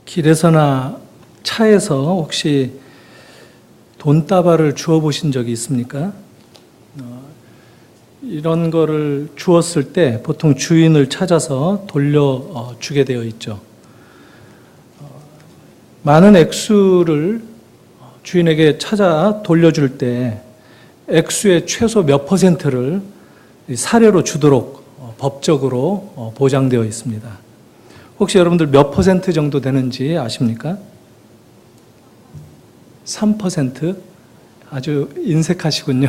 길에서나 차에서 혹시 돈다발을 주워 보신 적이 있습니까? 이런 거를 주었을 때 보통 주인을 찾아서 돌려주게 되어 있죠. 많은 액수를 주인에게 찾아 돌려줄 때 액수의 최소 몇 %를 사례로 주도록 법적으로 보장되어 있습니다. 혹시 여러분들 몇 % 정도 되는지 아십니까? 3%? 아주 인색하시군요.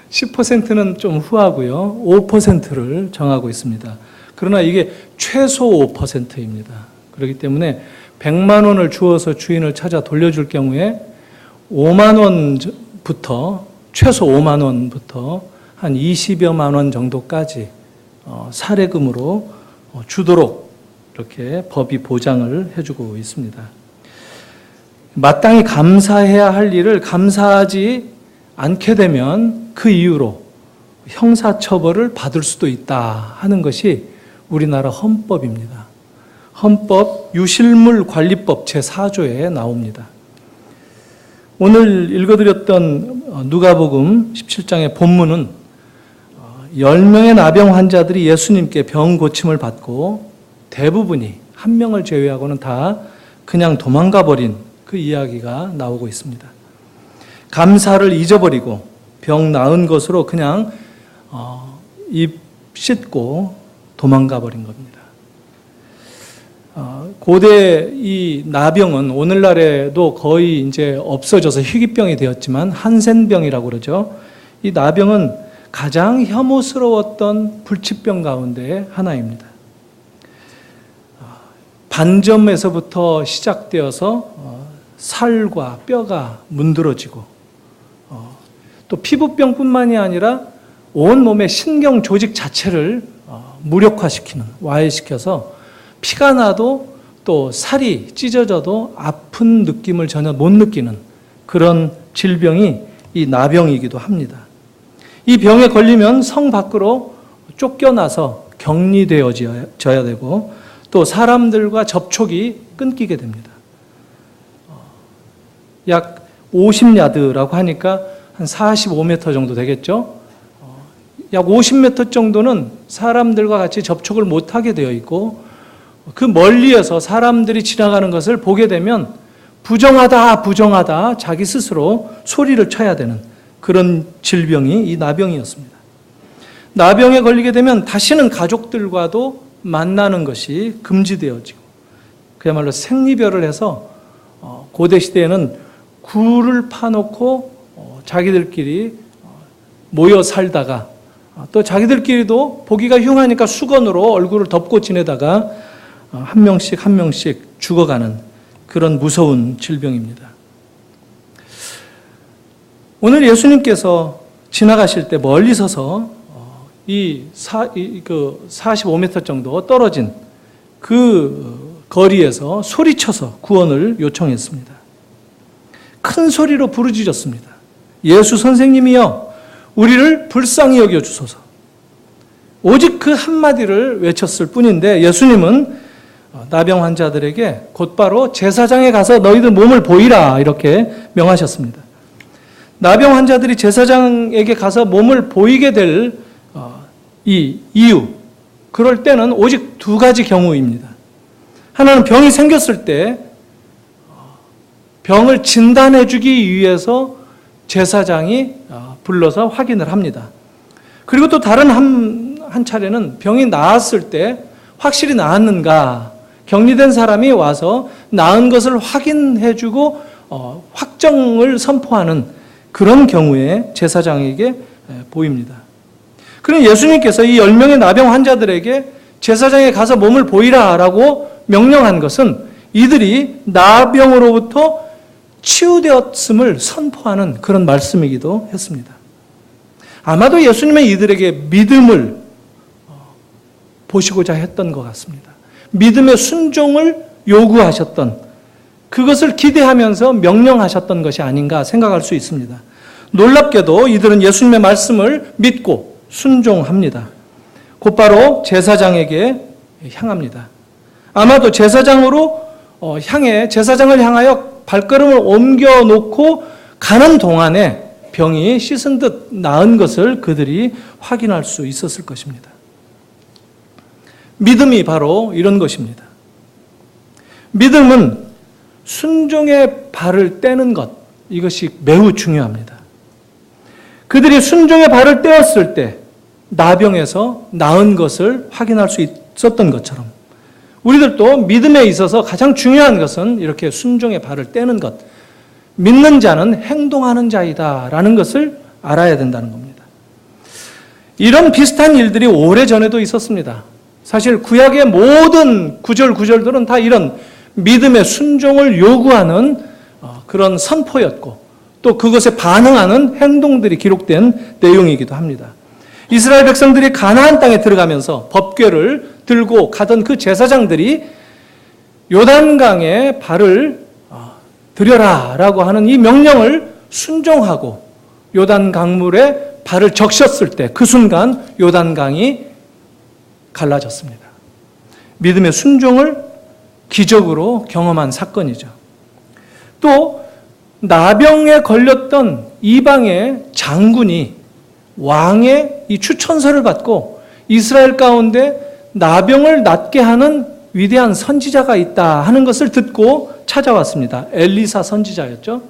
10%는 좀 후하고요. 5%를 정하고 있습니다. 그러나 이게 최소 5%입니다. 그렇기 때문에 100만 원을 주어서 주인을 찾아 돌려줄 경우에 5만 원부터 최소 5만 원부터 한 20여만 원 정도까지 사례금으로 주도록 이렇게 법이 보장을 해주고 있습니다. 마땅히 감사해야 할 일을 감사하지 않게 되면 그 이유로 형사처벌을 받을 수도 있다 하는 것이 우리나라 헌법입니다. 헌법 유실물관리법 제4조에 나옵니다. 오늘 읽어드렸던 누가복음 17장의 본문은 10명의 나병 환자들이 예수님께 병 고침을 받고 대부분이 한 명을 제외하고는 다 그냥 도망가 버린 그 이야기가 나오고 있습니다. 감사를 잊어버리고 병 나은 것으로 그냥 입 씻고 도망가 버린 겁니다. 고대 이 나병은 오늘날에도 거의 이제 없어져서 희귀병이 되었지만 한센병이라고 그러죠. 이 나병은 가장 혐오스러웠던 불치병 가운데 하나입니다. 반점에서부터 시작되어서 살과 뼈가 문드러지고 또 피부병뿐만이 아니라 온 몸의 신경 조직 자체를 무력화시키는, 와해시켜서 피가 나도 또 살이 찢어져도 아픈 느낌을 전혀 못 느끼는 그런 질병이 이 나병이기도 합니다. 이 병에 걸리면 성 밖으로 쫓겨나서 격리되어져야 되고 또 사람들과 접촉이 끊기게 됩니다. 약 50야드라고 하니까 한 45m 정도 되겠죠? 약 50m 정도는 사람들과 같이 접촉을 못하게 되어 있고 그 멀리에서 사람들이 지나가는 것을 보게 되면 부정하다, 부정하다 자기 스스로 소리를 쳐야 되는 그런 질병이 이 나병이었습니다. 나병에 걸리게 되면 다시는 가족들과도 만나는 것이 금지되어지고 그야말로 생리별을 해서 고대 시대에는 굴을 파놓고 자기들끼리 모여 살다가 또 자기들끼리도 보기가 흉하니까 수건으로 얼굴을 덮고 지내다가 한 명씩 한 명씩 죽어가는 그런 무서운 질병입니다. 오늘 예수님께서 지나가실 때 멀리 서서 이 45m 정도 떨어진 그 거리에서 소리쳐서 구원을 요청했습니다. 큰 소리로 부르짖었습니다. 예수 선생님이여, 우리를 불쌍히 여겨 주소서. 오직 그 한마디를 외쳤을 뿐인데 예수님은 나병 환자들에게 곧바로 제사장에 가서 너희들 몸을 보이라 이렇게 명하셨습니다. 나병 환자들이 제사장에게 가서 몸을 보이게 될 이 이유, 그럴 때는 오직 두 가지 경우입니다. 하나는 병이 생겼을 때 병을 진단해 주기 위해서 제사장이 불러서 확인을 합니다. 그리고 또 다른 한 차례는 병이 나았을 때 확실히 나았는가, 격리된 사람이 와서 나은 것을 확인해 주고 확정을 선포하는 그런 경우에 제사장에게 보입니다. 그럼 예수님께서 이 10명의 나병 환자들에게 제사장에 가서 몸을 보이라라고 명령한 것은 이들이 나병으로부터 치유되었음을 선포하는 그런 말씀이기도 했습니다. 아마도 예수님은 이들에게 믿음을 보시고자 했던 것 같습니다. 믿음의 순종을 요구하셨던, 그것을 기대하면서 명령하셨던 것이 아닌가 생각할 수 있습니다. 놀랍게도 이들은 예수님의 말씀을 믿고 순종합니다. 곧바로 제사장에게 향합니다. 아마도 제사장을 향하여 발걸음을 옮겨 놓고 가는 동안에 병이 씻은 듯 나은 것을 그들이 확인할 수 있었을 것입니다. 믿음이 바로 이런 것입니다. 믿음은 순종의 발을 떼는 것, 이것이 매우 중요합니다. 그들이 순종의 발을 떼었을 때 나병에서 나은 것을 확인할 수 있었던 것처럼 우리들도 믿음에 있어서 가장 중요한 것은 이렇게 순종의 발을 떼는 것, 믿는 자는 행동하는 자이다라는 것을 알아야 된다는 겁니다. 이런 비슷한 일들이 오래전에도 있었습니다. 사실 구약의 모든 구절들은 다 이런 믿음의 순종을 요구하는 그런 선포였고 또 그것에 반응하는 행동들이 기록된 내용이기도 합니다. 이스라엘 백성들이 가나안 땅에 들어가면서 법궤를 들고 가던 그 제사장들이 요단강에 발을 들여라라고 하는 이 명령을 순종하고 요단강물에 발을 적셨을 때 그 순간 요단강이 갈라졌습니다. 믿음의 순종을 기적으로 경험한 사건이죠. 또 나병에 걸렸던 이방의 장군이 왕의 이 추천서를 받고 이스라엘 가운데 나병을 낫게 하는 위대한 선지자가 있다 하는 것을 듣고 찾아왔습니다. 엘리사 선지자였죠.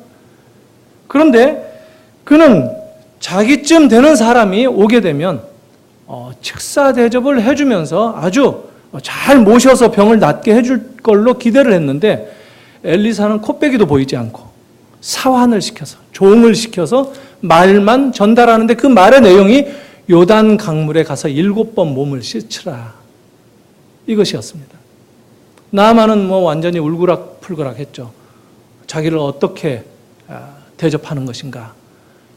그런데 그는 자기쯤 되는 사람이 오게 되면 식사 대접을 해주면서 아주 잘 모셔서 병을 낫게 해줄 걸로 기대를 했는데 엘리사는 코빼기도 보이지 않고 사환을 시켜서 종을 시켜서 말만 전달하는데 그 말의 내용이 요단 강물에 가서 7번 몸을 씻으라 이것이었습니다. 나아만은 완전히 울그락불그락 했죠. 자기를 어떻게 대접하는 것인가,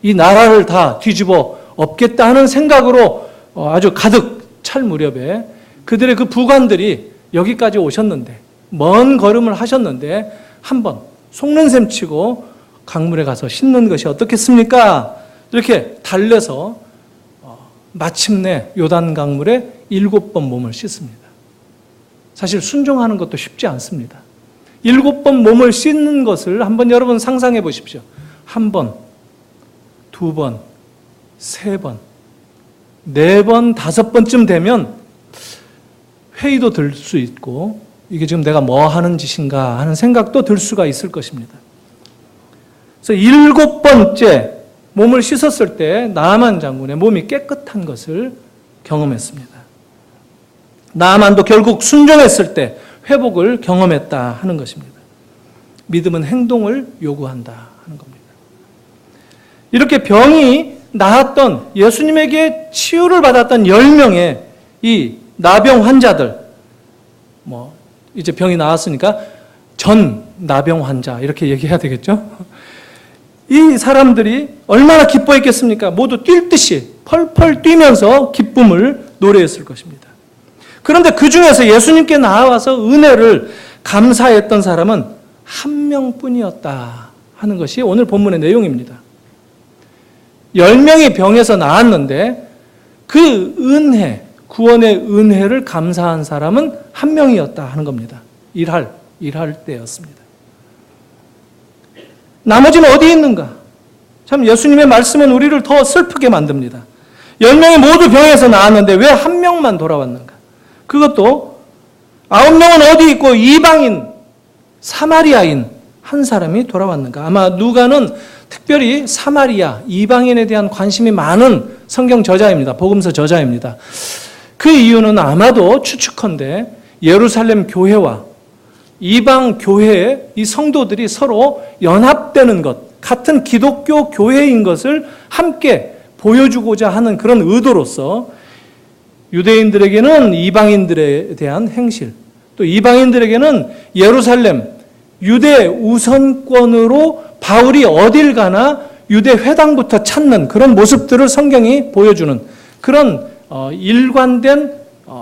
이 나라를 다 뒤집어 엎겠다 하는 생각으로 아주 가득 찰 무렵에 그들의 그 부관들이 여기까지 오셨는데 먼 걸음을 하셨는데 한번 속는 셈 치고 강물에 가서 씻는 것이 어떻겠습니까? 이렇게 달래서 마침내 요단 강물에 7번 몸을 씻습니다. 사실 순종하는 것도 쉽지 않습니다. 7번 몸을 씻는 것을 한번 여러분 상상해 보십시오. 1번, 2번, 3번, 4번, 5번쯤 되면 회의도 들 수 있고 이게 지금 내가 뭐 하는 짓인가 하는 생각도 들 수가 있을 것입니다. 그래서 7번째 몸을 씻었을 때 나아만 장군의 몸이 깨끗한 것을 경험했습니다. 나아만도 결국 순종했을 때 회복을 경험했다 하는 것입니다. 믿음은 행동을 요구한다 하는 겁니다. 이렇게 병이 나았던 예수님에게 치유를 받았던 10명의 이 나병 환자들, 이제 병이 나았으니까 전 나병 환자 이렇게 얘기해야 되겠죠? 이 사람들이 얼마나 기뻐했겠습니까? 모두 뛸 듯이 펄펄 뛰면서 기쁨을 노래했을 것입니다. 그런데 그 중에서 예수님께 나와서 은혜를 감사했던 사람은 한 명뿐이었다 하는 것이 오늘 본문의 내용입니다. 10명이 병에서 나았는데 그 은혜, 구원의 은혜를 감사한 사람은 한 명이었다 하는 겁니다. 일할 때였습니다. 나머지는 어디 있는가? 참 예수님의 말씀은 우리를 더 슬프게 만듭니다. 10명이 모두 병에서 나았는데 왜 한 명만 돌아왔는가? 그것도 9명은 어디 있고 이방인, 사마리아인 한 사람이 돌아왔는가? 아마 누가는 특별히 사마리아, 이방인에 대한 관심이 많은 성경 저자입니다. 복음서 저자입니다. 그 이유는 아마도 추측컨대 예루살렘 교회와 이방 교회의 이 성도들이 서로 연합되는 것, 같은 기독교 교회인 것을 함께 보여주고자 하는 그런 의도로서 유대인들에게는 이방인들에 대한 행실, 또 이방인들에게는 예루살렘, 유대 우선권으로 바울이 어딜 가나 유대 회당부터 찾는 그런 모습들을 성경이 보여주는 그런 일관된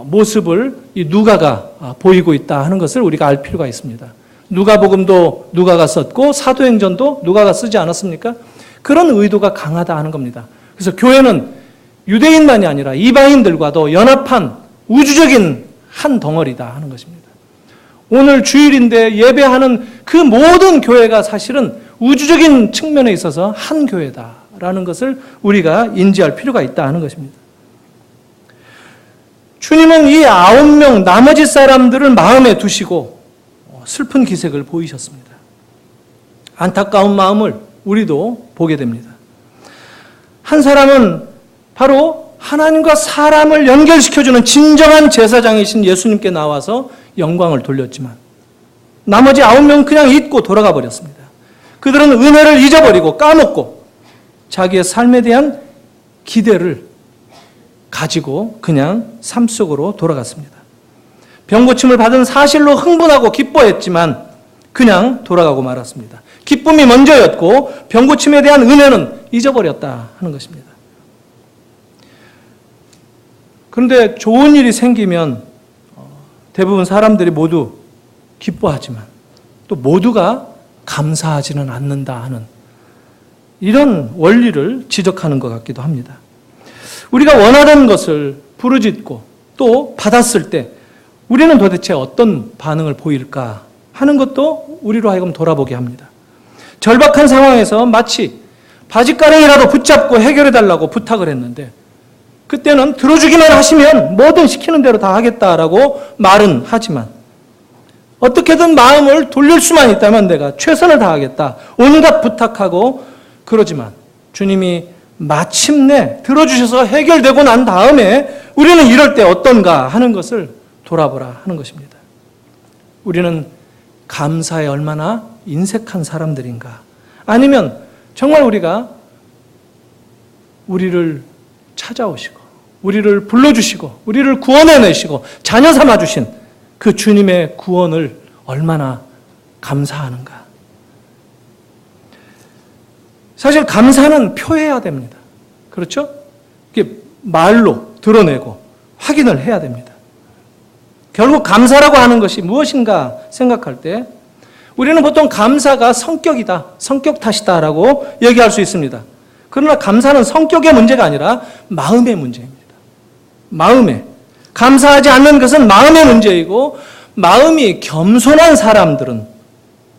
모습을 이 누가가 보이고 있다 하는 것을 우리가 알 필요가 있습니다. 누가복음도 누가가 썼고 사도행전도 누가가 쓰지 않았습니까? 그런 의도가 강하다 하는 겁니다. 그래서 교회는 유대인만이 아니라 이방인들과도 연합한 우주적인 한 덩어리다 하는 것입니다. 오늘 주일인데 예배하는 그 모든 교회가 사실은 우주적인 측면에 있어서 한 교회다라는 것을 우리가 인지할 필요가 있다 하는 것입니다. 주님은 이 9명 나머지 사람들을 마음에 두시고 슬픈 기색을 보이셨습니다. 안타까운 마음을 우리도 보게 됩니다. 한 사람은 바로 하나님과 사람을 연결시켜주는 진정한 제사장이신 예수님께 나와서 영광을 돌렸지만 나머지 9명은 그냥 잊고 돌아가 버렸습니다. 그들은 은혜를 잊어버리고 까먹고 자기의 삶에 대한 기대를 가지고 그냥 삶 속으로 돌아갔습니다. 병고침을 받은 사실로 흥분하고 기뻐했지만 그냥 돌아가고 말았습니다. 기쁨이 먼저였고 병고침에 대한 은혜는 잊어버렸다 하는 것입니다. 그런데 좋은 일이 생기면 대부분 사람들이 모두 기뻐하지만 또 모두가 감사하지는 않는다 하는 이런 원리를 지적하는 것 같기도 합니다. 우리가 원하던 것을 부르짖고 또 받았을 때 우리는 도대체 어떤 반응을 보일까 하는 것도 우리로 하여금 돌아보게 합니다. 절박한 상황에서 마치 바짓가랑이라도 붙잡고 해결해달라고 부탁을 했는데 그때는 들어주기만 하시면 뭐든 시키는 대로 다 하겠다라고 말은 하지만 어떻게든 마음을 돌릴 수만 있다면 내가 최선을 다하겠다. 온갖 부탁하고 그러지만 주님이 마침내 들어주셔서 해결되고 난 다음에 우리는 이럴 때 어떤가 하는 것을 돌아보라 하는 것입니다. 우리는 감사에 얼마나 인색한 사람들인가? 아니면 정말 우리가 우리를 찾아오시고 우리를 불러주시고 우리를 구원해내시고 자녀 삼아주신 그 주님의 구원을 얼마나 감사하는가? 사실 감사는 표해야 됩니다. 그렇죠? 이게 말로 드러내고 확인을 해야 됩니다. 결국 감사라고 하는 것이 무엇인가 생각할 때 우리는 보통 감사가 성격이다, 성격 탓이다라고 얘기할 수 있습니다. 그러나 감사는 성격의 문제가 아니라 마음의 문제입니다. 마음에 감사하지 않는 것은 마음의 문제이고 마음이 겸손한 사람들은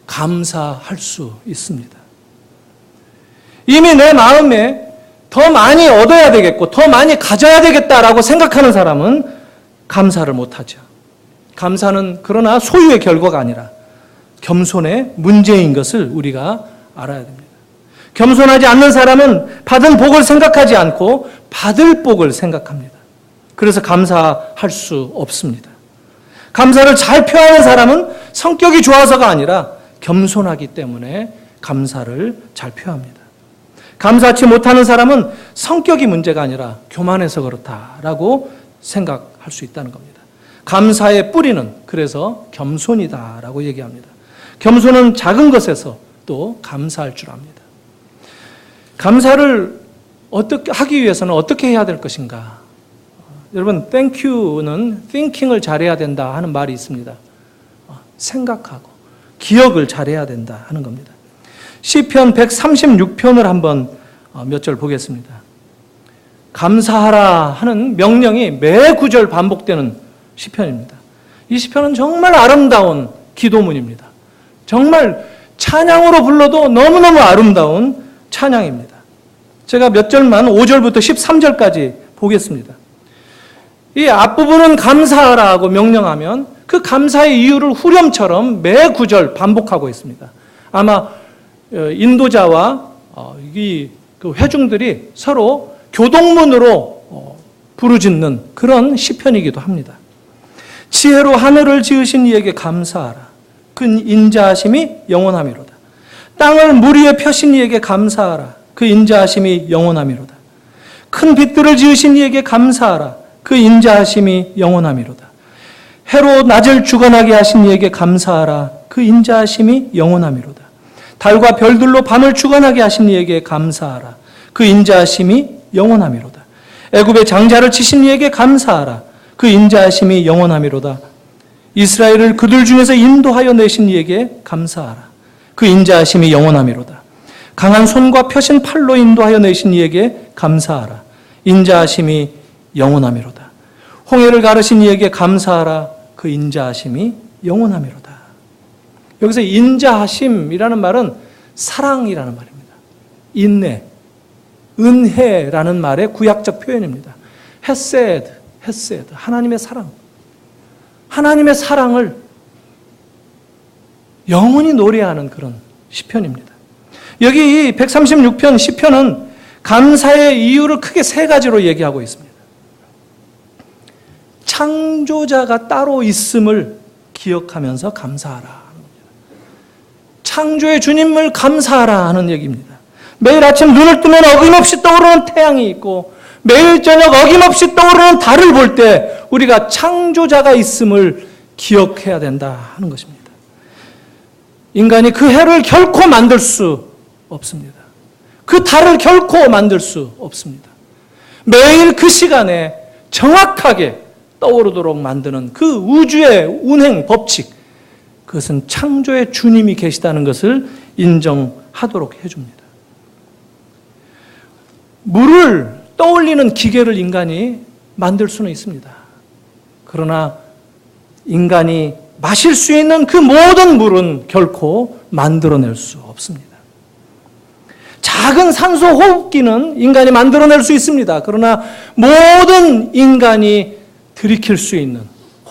감사할 수 있습니다. 이미 내 마음에 더 많이 얻어야 되겠고 더 많이 가져야 되겠다라고 생각하는 사람은 감사를 못하죠. 감사는 그러나 소유의 결과가 아니라 겸손의 문제인 것을 우리가 알아야 됩니다. 겸손하지 않는 사람은 받은 복을 생각하지 않고 받을 복을 생각합니다. 그래서 감사할 수 없습니다. 감사를 잘 표하는 사람은 성격이 좋아서가 아니라 겸손하기 때문에 감사를 잘 표합니다. 감사치 못하는 사람은 성격이 문제가 아니라 교만해서 그렇다라고 생각할 수 있다는 겁니다. 감사의 뿌리는 그래서 겸손이다라고 얘기합니다. 겸손은 작은 것에서 또 감사할 줄 압니다. 감사를 어떻게 하기 위해서는 어떻게 해야 될 것인가? 여러분, thank you는 thinking을 잘해야 된다 하는 말이 있습니다. 생각하고 기억을 잘해야 된다 하는 겁니다. 시편 136편을 한번 몇 절 보겠습니다. 감사하라 하는 명령이 매 구절 반복되는 시편입니다. 이 시편은 정말 아름다운 기도문입니다. 정말 찬양으로 불러도 너무너무 아름다운 찬양입니다. 제가 몇 절만 5절부터 13절까지 보겠습니다. 이 앞부분은 감사하라고 명령하면 그 감사의 이유를 후렴처럼 매 구절 반복하고 있습니다. 아마 인도자와 그 회중들이 서로 교동문으로 부르짖는 그런 시편이기도 합니다. 지혜로 하늘을 지으신 이에게 감사하라. 그 인자하심이 영원하미로다. 땅을 물 위에 펴신 이에게 감사하라. 그 인자하심이 영원하미로다. 큰 빛들을 지으신 이에게 감사하라. 그 인자하심이 영원하미로다. 해로 낮을 주관하게 하신 이에게 감사하라. 그 인자하심이 영원하미로다. 달과 별들로 밤을 주관하게 하신 이에게 감사하라. 그 인자하심이 영원하미로다. 애굽의 장자를 치신 이에게 감사하라. 그 인자하심이 영원하미로다. 이스라엘을 그들 중에서 인도하여 내신 이에게 감사하라. 그 인자하심이 영원하미로다. 강한 손과 펴신 팔로 인도하여 내신 이에게 감사하라. 인자하심이 영원하미로다. 홍해를 가르신 이에게 감사하라. 그 인자하심이 영원하미로다. 여기서 인자하심이라는 말은 사랑이라는 말입니다. 인내, 은혜라는 말의 구약적 표현입니다. 헤세드, 하나님의 사랑. 하나님의 사랑을 영원히 노래하는 그런 시편입니다. 여기 136편 시편은 감사의 이유를 크게 세 가지로 얘기하고 있습니다. 창조자가 따로 있음을 기억하면서 감사하라. 창조의 주님을 감사하라 하는 얘기입니다. 매일 아침 눈을 뜨면 어김없이 떠오르는 태양이 있고 매일 저녁 어김없이 떠오르는 달을 볼 때 우리가 창조자가 있음을 기억해야 된다 하는 것입니다. 인간이 그 해를 결코 만들 수 없습니다. 그 달을 결코 만들 수 없습니다. 매일 그 시간에 정확하게 떠오르도록 만드는 그 우주의 운행 법칙, 그것은 창조의 주님이 계시다는 것을 인정하도록 해줍니다. 물을 떠올리는 기계를 인간이 만들 수는 있습니다. 그러나 인간이 마실 수 있는 그 모든 물은 결코 만들어낼 수 없습니다. 작은 산소 호흡기는 인간이 만들어낼 수 있습니다. 그러나 모든 인간이 들이킬 수 있는,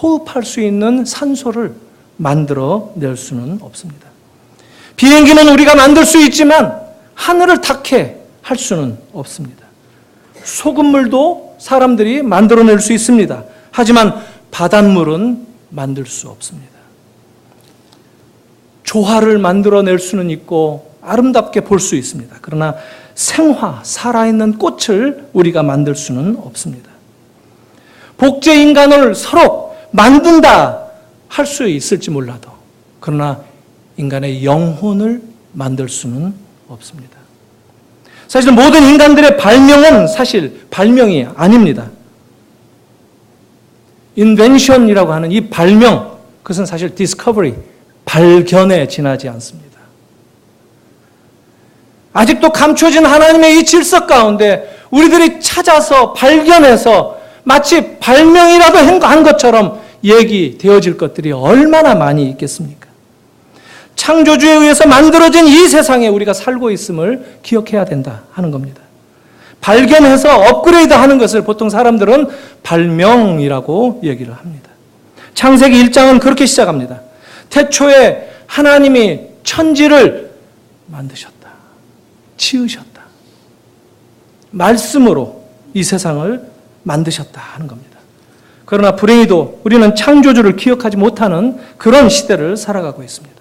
호흡할 수 있는 산소를 만들어낼 수는 없습니다. 비행기는 우리가 만들 수 있지만 하늘을 닿게 할 수는 없습니다. 소금물도 사람들이 만들어낼 수 있습니다. 하지만 바닷물은 만들 수 없습니다. 조화를 만들어낼 수는 있고 아름답게 볼 수 있습니다. 그러나 생화, 살아있는 꽃을 우리가 만들 수는 없습니다. 복제 인간을 서로 만든다 할 수 있을지 몰라도 그러나 인간의 영혼을 만들 수는 없습니다. 사실 모든 인간들의 발명은 사실 발명이 아닙니다. 인벤션이라고 하는 이 발명, 그것은 사실 디스커버리, 발견에 지나지 않습니다. 아직도 감춰진 하나님의 이 질서 가운데 우리들이 찾아서 발견해서 마치 발명이라도 한 것처럼 얘기되어질 것들이 얼마나 많이 있겠습니까? 창조주에 의해서 만들어진 이 세상에 우리가 살고 있음을 기억해야 된다 하는 겁니다. 발견해서 업그레이드 하는 것을 보통 사람들은 발명이라고 얘기를 합니다. 창세기 1장은 그렇게 시작합니다. 태초에 하나님이 천지를 만드셨다. 지으셨다. 말씀으로 이 세상을 만드셨다 하는 겁니다. 그러나 불행히도 우리는 창조주를 기억하지 못하는 그런 시대를 살아가고 있습니다.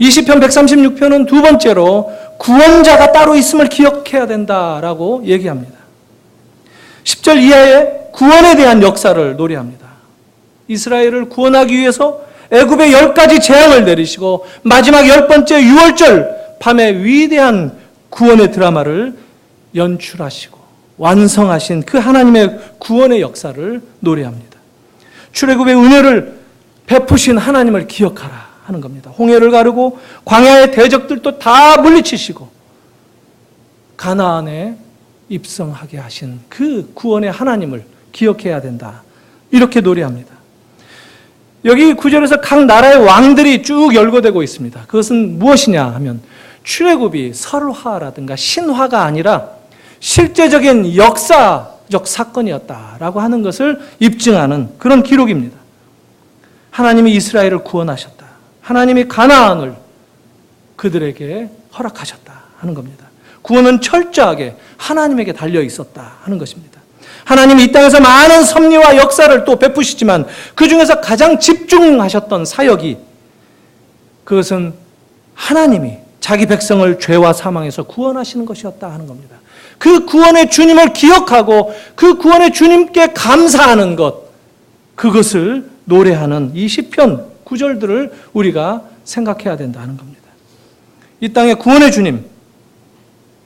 20편 136편은 두 번째로 구원자가 따로 있음을 기억해야 된다라고 얘기합니다. 10절 이하에 구원에 대한 역사를 노래합니다. 이스라엘을 구원하기 위해서 애굽에 10가지 재앙을 내리시고 마지막 10번째 6월절 밤에 위대한 구원의 드라마를 연출하시고 완성하신 그 하나님의 구원의 역사를 노래합니다. 출애굽의 은혜를 베푸신 하나님을 기억하라 하는 겁니다. 홍해를 가르고 광야의 대적들도 다 물리치시고 가나안에 입성하게 하신 그 구원의 하나님을 기억해야 된다. 이렇게 노래합니다. 여기 9절에서 각 나라의 왕들이 쭉 열거되고 있습니다. 그것은 무엇이냐 하면 출애굽이 설화라든가 신화가 아니라 실제적인 역사적 사건이었다라고 하는 것을 입증하는 그런 기록입니다. 하나님이 이스라엘을 구원하셨다. 하나님이 가나안을 그들에게 허락하셨다 하는 겁니다. 구원은 철저하게 하나님에게 달려 있었다 하는 것입니다. 하나님이 이 땅에서 많은 섭리와 역사를 또 베푸시지만 그 중에서 가장 집중하셨던 사역이 그것은 하나님이 자기 백성을 죄와 사망에서 구원하시는 것이었다 하는 겁니다. 그 구원의 주님을 기억하고 그 구원의 주님께 감사하는 것, 그것을 노래하는 이 시편 구절들을 우리가 생각해야 된다는 겁니다. 이 땅에 구원의 주님,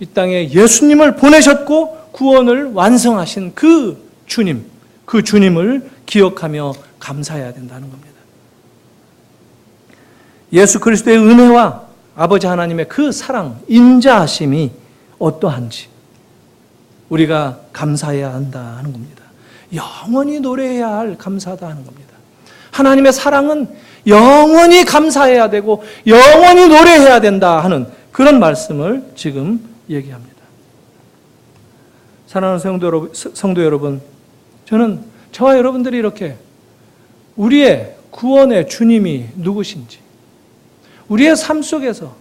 이 땅에 예수님을 보내셨고 구원을 완성하신 그 주님, 그 주님을 기억하며 감사해야 된다는 겁니다. 예수 그리스도의 은혜와 아버지 하나님의 그 사랑, 인자하심이 어떠한지 우리가 감사해야 한다 하는 겁니다. 영원히 노래해야 할 감사다 하는 겁니다. 하나님의 사랑은 영원히 감사해야 되고 영원히 노래해야 된다 하는 그런 말씀을 지금 얘기합니다. 사랑하는 성도 여러분, 저는 저와 여러분들이 이렇게 우리의 구원의 주님이 누구신지, 우리의 삶 속에서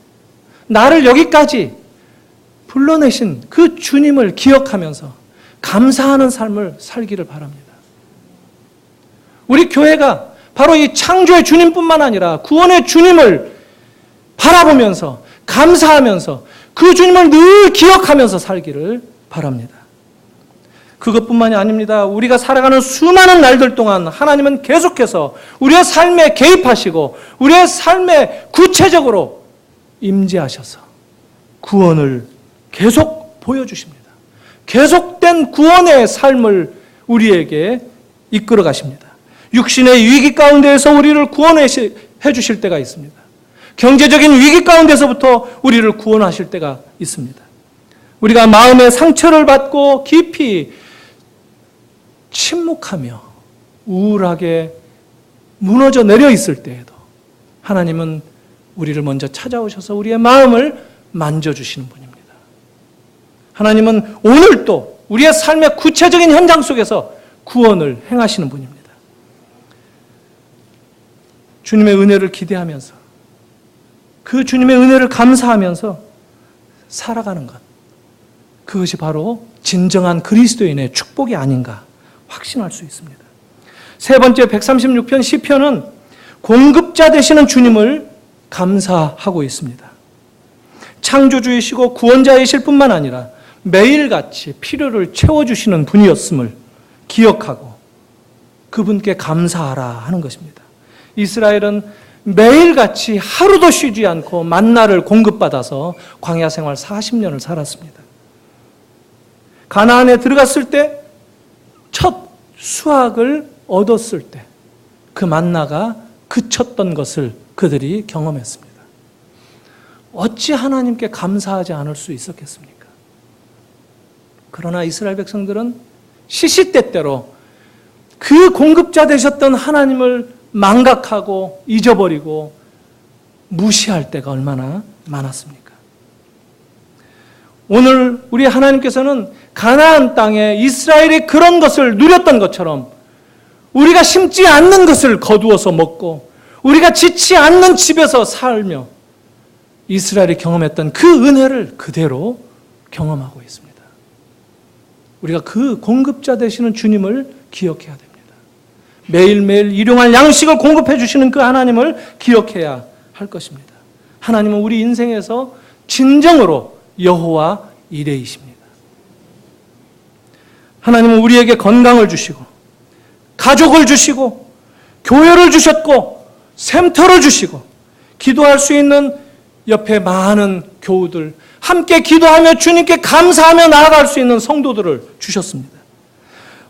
나를 여기까지 불러내신 그 주님을 기억하면서 감사하는 삶을 살기를 바랍니다. 우리 교회가 바로 이 창조의 주님뿐만 아니라 구원의 주님을 바라보면서 감사하면서 그 주님을 늘 기억하면서 살기를 바랍니다. 그것뿐만이 아닙니다. 우리가 살아가는 수많은 날들 동안 하나님은 계속해서 우리의 삶에 개입하시고 우리의 삶에 구체적으로 임재하셔서 구원을 계속 보여주십니다. 계속된 구원의 삶을 우리에게 이끌어 가십니다. 육신의 위기 가운데에서 우리를 구원해 주실 때가 있습니다. 경제적인 위기 가운데서부터 우리를 구원하실 때가 있습니다. 우리가 마음의 상처를 받고 깊이 침묵하며 우울하게 무너져 내려 있을 때에도 하나님은 우리를 먼저 찾아오셔서 우리의 마음을 만져주시는 분입니다. 하나님은 오늘도 우리의 삶의 구체적인 현장 속에서 구원을 행하시는 분입니다. 주님의 은혜를 기대하면서 그 주님의 은혜를 감사하면서 살아가는 것, 그것이 바로 진정한 그리스도인의 축복이 아닌가 확신할 수 있습니다. 세 번째 136편 시편은 공급자 되시는 주님을 감사하고 있습니다. 창조주이시고 구원자이실 뿐만 아니라 매일같이 필요를 채워주시는 분이었음을 기억하고 그분께 감사하라 하는 것입니다. 이스라엘은 매일같이 하루도 쉬지 않고 만나를 공급받아서 광야 생활 40년을 살았습니다. 가나안에 들어갔을 때 첫 수확을 얻었을 때 그 만나가 그쳤던 것을 그들이 경험했습니다. 어찌 하나님께 감사하지 않을 수 있었겠습니까? 그러나 이스라엘 백성들은 시시때때로 그 공급자 되셨던 하나님을 망각하고 잊어버리고 무시할 때가 얼마나 많았습니까? 오늘 우리 하나님께서는 가나안 땅에 이스라엘이 그런 것을 누렸던 것처럼 우리가 심지 않는 것을 거두어서 먹고 우리가 짓지 않는 집에서 살며 이스라엘이 경험했던 그 은혜를 그대로 경험하고 있습니다. 우리가 그 공급자 되시는 주님을 기억해야 됩니다. 매일매일 일용할 양식을 공급해 주시는 그 하나님을 기억해야 할 것입니다. 하나님은 우리 인생에서 진정으로 여호와 이레이십니다. 하나님은 우리에게 건강을 주시고 가족을 주시고 교회를 주셨고 샘터를 주시고 기도할 수 있는 옆에 많은 교우들, 함께 기도하며 주님께 감사하며 나아갈 수 있는 성도들을 주셨습니다.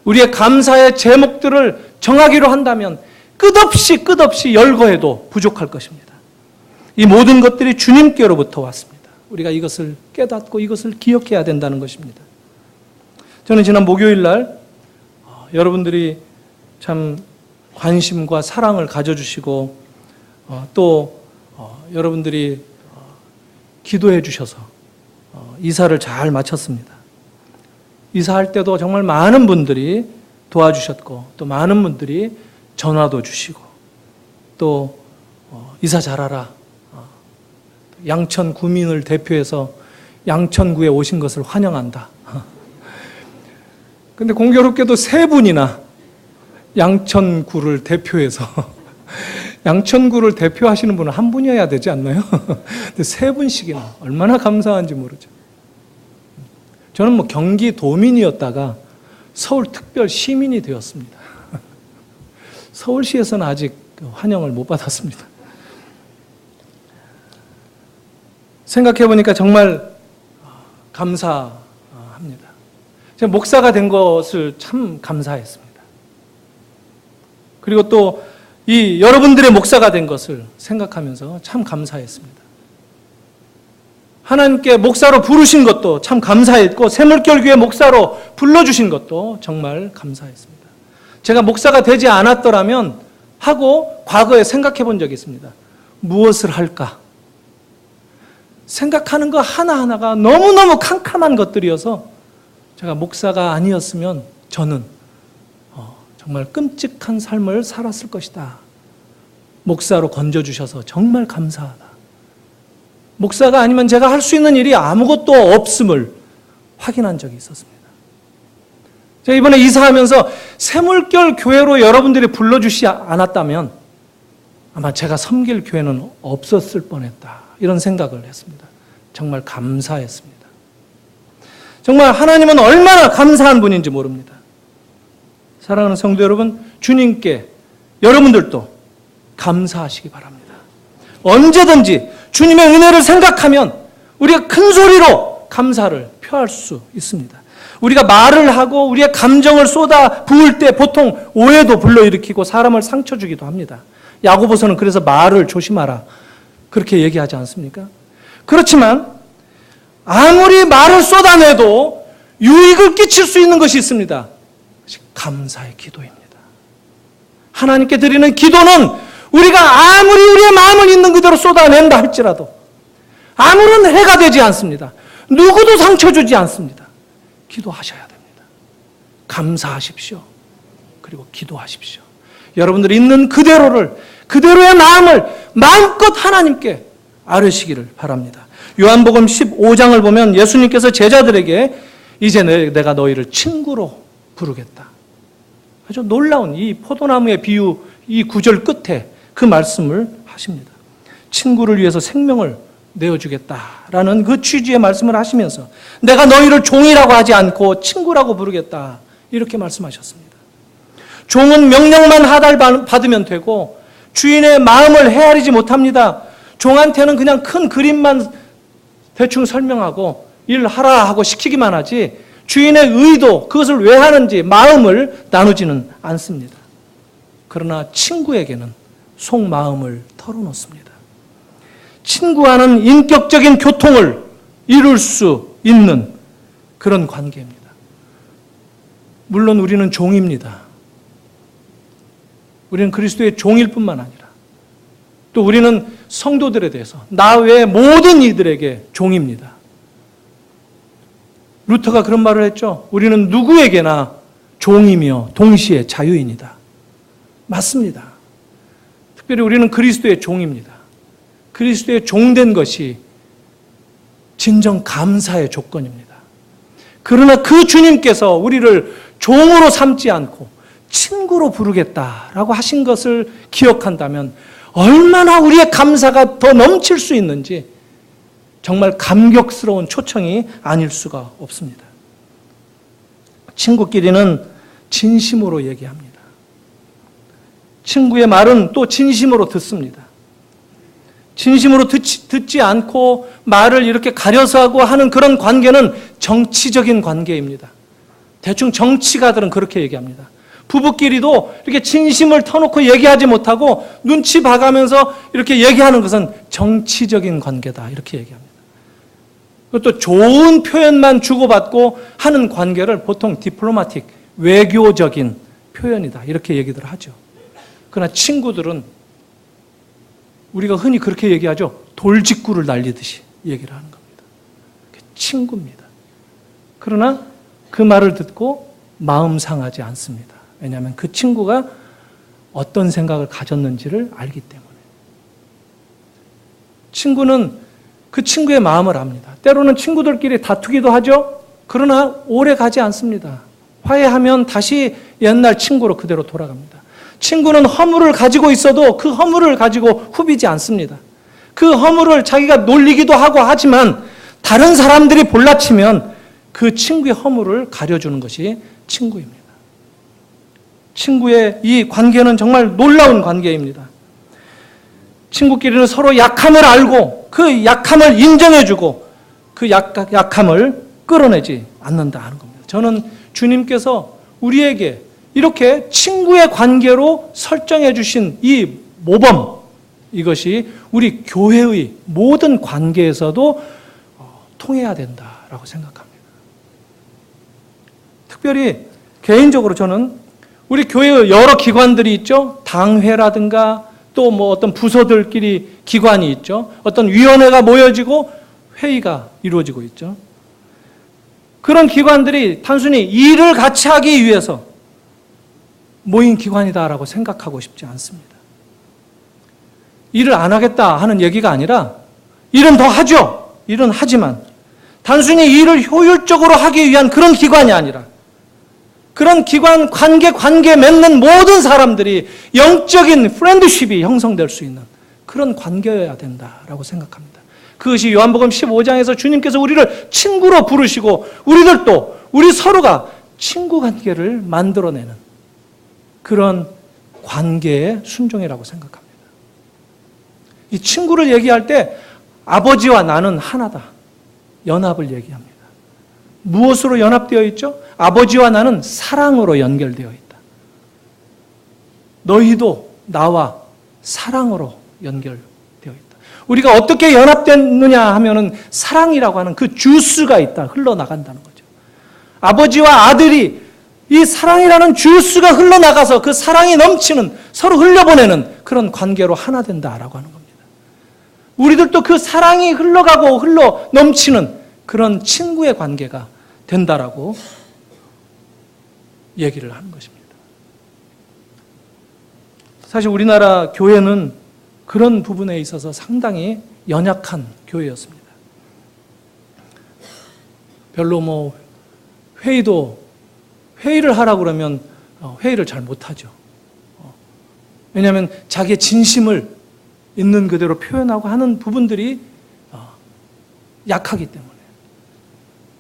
우리의 감사의 제목들을 정하기로 한다면 끝없이 열거해도 부족할 것입니다. 이 모든 것들이 주님께로부터 왔습니다. 우리가 이것을 깨닫고 이것을 기억해야 된다는 것입니다. 저는 지난 목요일 날 여러분들이 참 관심과 사랑을 가져주시고 또 여러분들이 기도해 주셔서 이사를 잘 마쳤습니다. 이사할 때도 정말 많은 분들이 도와주셨고 또 많은 분들이 전화도 주시고 또 이사 잘하라, 양천 구민을 대표해서 양천구에 오신 것을 환영한다. 근데 공교롭게도 세 분이나 양천구를 대표해서 양천구를 대표하시는 분은 한 분이어야 되지 않나요? 근데 세 분씩이나 얼마나 감사한지 모르죠. 저는 경기도민이었다가 서울특별 시민이 되었습니다. 서울시에서는 아직 환영을 못 받았습니다. 생각해 보니까 정말 감사합니다. 제가 목사가 된 것을 참 감사했습니다. 그리고 또 이 여러분들의 목사가 된 것을 생각하면서 참 감사했습니다. 하나님께 목사로 부르신 것도 참 감사했고 새물결교회 목사로 불러주신 것도 정말 감사했습니다. 제가 목사가 되지 않았더라면 하고 과거에 생각해 본 적이 있습니다. 무엇을 할까? 생각하는 거 하나하나가 너무너무 캄캄한 것들이어서 제가 목사가 아니었으면 저는 정말 끔찍한 삶을 살았을 것이다. 목사로 건져주셔서 정말 감사하다. 목사가 아니면 제가 할 수 있는 일이 아무것도 없음을 확인한 적이 있었습니다. 제가 이번에 이사하면서 새물결 교회로 여러분들이 불러주시지 않았다면 아마 제가 섬길 교회는 없었을 뻔했다. 이런 생각을 했습니다. 정말 감사했습니다. 정말 하나님은 얼마나 감사한 분인지 모릅니다. 사랑하는 성도 여러분, 주님께 여러분들도 감사하시기 바랍니다. 언제든지 주님의 은혜를 생각하면 우리가 큰 소리로 감사를 표할 수 있습니다. 우리가 말을 하고 우리의 감정을 쏟아 부을 때 보통 오해도 불러일으키고 사람을 상처 주기도 합니다. 야고보서는 그래서 말을 조심하라 그렇게 얘기하지 않습니까? 그렇지만 아무리 말을 쏟아내도 유익을 끼칠 수 있는 것이 있습니다. 그것이 감사의 기도입니다. 하나님께 드리는 기도는 우리가 아무리 우리의 마음을 있는 그대로 쏟아낸다 할지라도 아무런 해가 되지 않습니다. 누구도 상처 주지 않습니다. 기도하셔야 됩니다. 감사하십시오. 그리고 기도하십시오. 여러분들이 있는 그대로의 마음을 마음껏 하나님께 아뢰시기를 바랍니다. 요한복음 15장을 보면 예수님께서 제자들에게 이제 내가 너희를 친구로 부르겠다. 아주 놀라운 이 포도나무의 비유, 이 구절 끝에 그 말씀을 하십니다. 친구를 위해서 생명을 내어주겠다라는 그 취지의 말씀을 하시면서 내가 너희를 종이라고 하지 않고 친구라고 부르겠다 이렇게 말씀하셨습니다. 종은 명령만 받으면 되고 주인의 마음을 헤아리지 못합니다. 종한테는 그냥 큰 그림만 대충 설명하고 일하라 하고 시키기만 하지 주인의 의도, 그것을 왜 하는지 마음을 나누지는 않습니다. 그러나 친구에게는 속마음을 털어놓습니다. 친구와는 인격적인 교통을 이룰 수 있는 그런 관계입니다. 물론 우리는 종입니다. 우리는 그리스도의 종일 뿐만 아니라 또 우리는 성도들에 대해서 나 외의 모든 이들에게 종입니다. 루터가 그런 말을 했죠. 우리는 누구에게나 종이며 동시에 자유인이다. 맞습니다. 특별히 우리는 그리스도의 종입니다. 그리스도의 종된 것이 진정 감사의 조건입니다. 그러나 그 주님께서 우리를 종으로 삼지 않고 친구로 부르겠다라고 하신 것을 기억한다면 얼마나 우리의 감사가 더 넘칠 수 있는지 정말 감격스러운 초청이 아닐 수가 없습니다. 친구끼리는 진심으로 얘기합니다. 친구의 말은 또 진심으로 듣습니다. 진심으로 듣지 않고 말을 이렇게 가려서 하고 하는 그런 관계는 정치적인 관계입니다. 대충 정치가들은 그렇게 얘기합니다. 부부끼리도 이렇게 진심을 터놓고 얘기하지 못하고 눈치 봐가면서 이렇게 얘기하는 것은 정치적인 관계다. 이렇게 얘기합니다. 그것도 좋은 표현만 주고받고 하는 관계를 보통 디플로마틱, 외교적인 표현이다. 이렇게 얘기들 하죠. 그러나 친구들은 우리가 흔히 그렇게 얘기하죠. 돌직구를 날리듯이 얘기를 하는 겁니다. 친구입니다. 그러나 그 말을 듣고 마음 상하지 않습니다. 왜냐하면 그 친구가 어떤 생각을 가졌는지를 알기 때문에. 친구는 그 친구의 마음을 압니다. 때로는 친구들끼리 다투기도 하죠. 그러나 오래 가지 않습니다. 화해하면 다시 옛날 친구로 그대로 돌아갑니다. 친구는 허물을 가지고 있어도 그 허물을 가지고 후비지 않습니다. 그 허물을 자기가 놀리기도 하고 하지만 다른 사람들이 볼라치면 그 친구의 허물을 가려주는 것이 친구입니다. 친구의 이 관계는 정말 놀라운 관계입니다. 친구끼리는 서로 약함을 알고 그 약함을 인정해주고 그 약함을 끌어내지 않는다 하는 겁니다. 저는 주님께서 우리에게 이렇게 친구의 관계로 설정해 주신 이 모범, 이것이 우리 교회의 모든 관계에서도 통해야 된다라고 생각합니다. 특별히 개인적으로 저는 우리 교회 여러 기관들이 있죠. 당회라든가 또 뭐 어떤 부서들끼리 기관이 있죠. 어떤 위원회가 모여지고 회의가 이루어지고 있죠. 그런 기관들이 단순히 일을 같이 하기 위해서 모인 기관이다라고 생각하고 싶지 않습니다. 일을 안 하겠다 하는 얘기가 아니라 일은 더 하죠. 일은 하지만 단순히 일을 효율적으로 하기 위한 그런 기관이 아니라 그런 기관, 관계 맺는 모든 사람들이 영적인 프렌드십이 형성될 수 있는 그런 관계여야 된다라고 생각합니다. 그것이 요한복음 15장에서 주님께서 우리를 친구로 부르시고 우리들도 우리 서로가 친구 관계를 만들어내는 그런 관계의 순종이라고 생각합니다. 이 친구를 얘기할 때 아버지와 나는 하나다. 연합을 얘기합니다. 무엇으로 연합되어 있죠? 아버지와 나는 사랑으로 연결되어 있다. 너희도 나와 사랑으로 연결되어 있다. 우리가 어떻게 연합됐느냐 하면은 사랑이라고 하는 그 주스가 있다. 흘러나간다는 거죠. 아버지와 아들이 이 사랑이라는 주스가 흘러나가서 그 사랑이 넘치는 서로 흘려보내는 그런 관계로 하나 된다라고 하는 겁니다. 우리들도 그 사랑이 흘러가고 흘러 넘치는 그런 친구의 관계가 된다라고 얘기를 하는 것입니다. 사실 우리나라 교회는 그런 부분에 있어서 상당히 연약한 교회였습니다. 별로 뭐 회의를 하라고 그러면 회의를 잘 못하죠. 왜냐하면 자기의 진심을 있는 그대로 표현하고 하는 부분들이 약하기 때문에.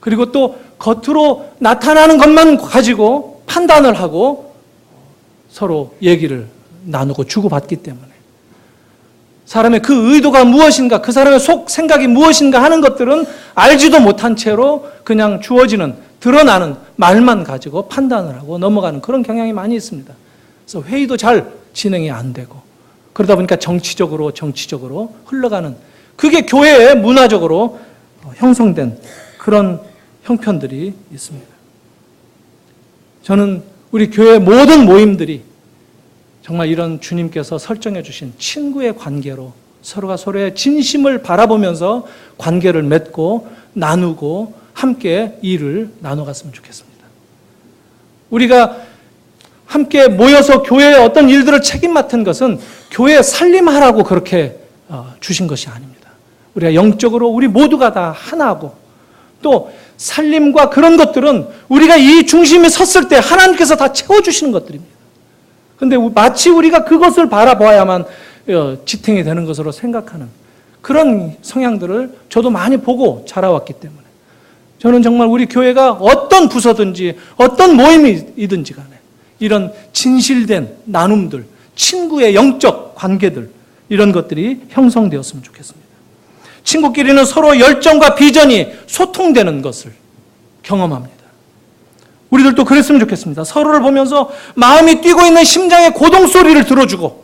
그리고 또 겉으로 나타나는 것만 가지고 판단을 하고 서로 얘기를 나누고 주고받기 때문에 사람의 그 의도가 무엇인가, 그 사람의 속 생각이 무엇인가 하는 것들은 알지도 못한 채로 그냥 주어지는, 드러나는 말만 가지고 판단을 하고 넘어가는 그런 경향이 많이 있습니다. 그래서 회의도 잘 진행이 안 되고 그러다 보니까 정치적으로 흘러가는, 그게 교회의 문화적으로 형성된 그런 형편들이 있습니다. 저는 우리 교회 모든 모임들이 정말 이런 주님께서 설정해 주신 친구의 관계로 서로가 서로의 진심을 바라보면서 관계를 맺고 나누고 함께 일을 나눠갔으면 좋겠습니다. 우리가 함께 모여서 교회의 어떤 일들을 책임 맡은 것은 교회 살림하라고 그렇게 주신 것이 아닙니다. 우리가 영적으로 우리 모두가 다 하나고 또 살림과 그런 것들은 우리가 이 중심에 섰을 때 하나님께서 다 채워주시는 것들입니다. 그런데 마치 우리가 그것을 바라봐야만 지탱이 되는 것으로 생각하는 그런 성향들을 저도 많이 보고 자라왔기 때문에 저는 정말 우리 교회가 어떤 부서든지 어떤 모임이든지 간에 이런 진실된 나눔들, 친구의 영적 관계들, 이런 것들이 형성되었으면 좋겠습니다. 친구끼리는 서로 열정과 비전이 소통되는 것을 경험합니다. 우리들도 그랬으면 좋겠습니다. 서로를 보면서 마음이 뛰고 있는 심장의 고동 소리를 들어주고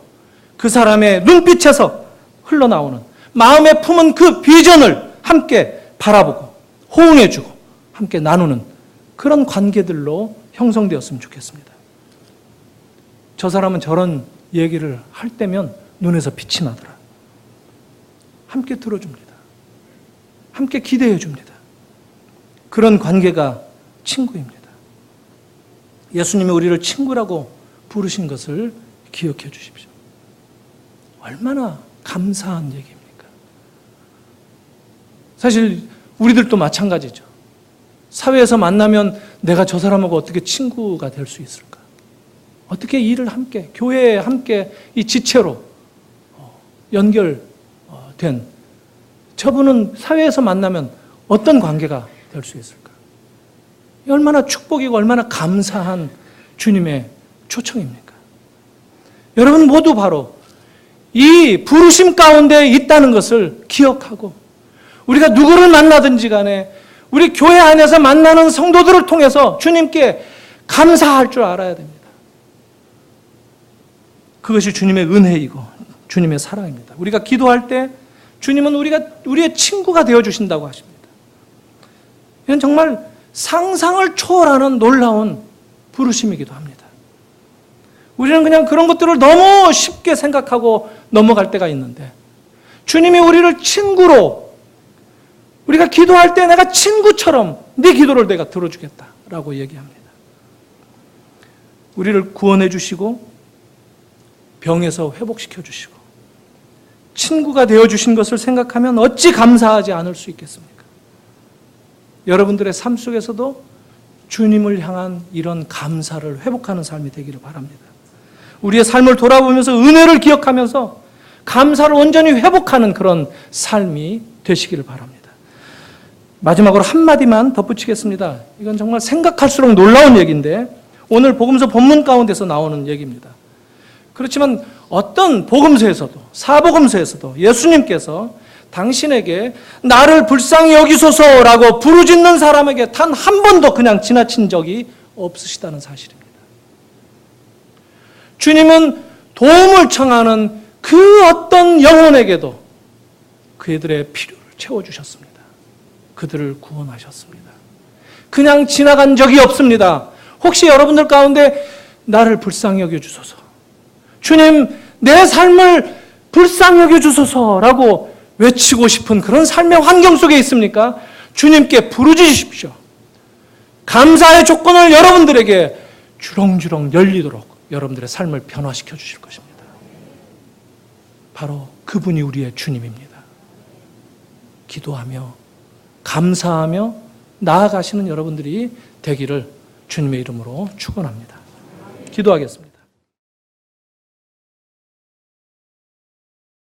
그 사람의 눈빛에서 흘러나오는 마음에 품은 그 비전을 함께 바라보고 호응해주고 함께 나누는 그런 관계들로 형성되었으면 좋겠습니다. 저 사람은 저런 얘기를 할 때면 눈에서 빛이 나더라. 함께 들어줍니다. 함께 기대해 줍니다. 그런 관계가 친구입니다. 예수님이 우리를 친구라고 부르신 것을 기억해 주십시오. 얼마나 감사한 얘기입니까? 사실 우리들도 마찬가지죠. 사회에서 만나면 내가 저 사람하고 어떻게 친구가 될 수 있을까? 어떻게 일을 함께, 교회에 함께 이 지체로 연결된 저분은 사회에서 만나면 어떤 관계가 될 수 있을까? 얼마나 축복이고 얼마나 감사한 주님의 초청입니까? 여러분 모두 바로 이 부르심 가운데 있다는 것을 기억하고 우리가 누구를 만나든지 간에 우리 교회 안에서 만나는 성도들을 통해서 주님께 감사할 줄 알아야 됩니다. 그것이 주님의 은혜이고 주님의 사랑입니다. 우리가 기도할 때 주님은 우리의 친구가 되어주신다고 하십니다. 이건 정말 상상을 초월하는 놀라운 부르심이기도 합니다. 우리는 그냥 그런 것들을 너무 쉽게 생각하고 넘어갈 때가 있는데, 주님이 우리를 친구로, 우리가 기도할 때 내가 친구처럼 네 기도를 내가 들어주겠다라고 얘기합니다. 우리를 구원해 주시고 병에서 회복시켜 주시고 친구가 되어 주신 것을 생각하면 어찌 감사하지 않을 수 있겠습니까? 여러분들의 삶 속에서도 주님을 향한 이런 감사를 회복하는 삶이 되기를 바랍니다. 우리의 삶을 돌아보면서 은혜를 기억하면서 감사를 온전히 회복하는 그런 삶이 되시기를 바랍니다. 마지막으로 한마디만 덧붙이겠습니다. 이건 정말 생각할수록 놀라운 얘기인데 오늘 복음서 본문 가운데서 나오는 얘기입니다. 그렇지만 어떤 복음서에서도, 사복음서에서도 예수님께서 당신에게 나를 불쌍히 여기소서라고 부르짖는 사람에게 단 한 번도 그냥 지나친 적이 없으시다는 사실입니다. 주님은 도움을 청하는 그 어떤 영혼에게도 그들의 필요를 채워주셨습니다. 그들을 구원하셨습니다. 그냥 지나간 적이 없습니다. 혹시 여러분들 가운데 나를 불쌍히 여겨주소서, 주님 내 삶을 불쌍히 여겨주소서라고 외치고 싶은 그런 삶의 환경 속에 있습니까? 주님께 부르짖으십시오. 감사의 조건을 여러분들에게 주렁주렁 열리도록 여러분들의 삶을 변화시켜 주실 것입니다. 바로 그분이 우리의 주님입니다. 기도하며 감사하며 나아가시는 여러분들이 되기를 주님의 이름으로 축원합니다. 기도하겠습니다.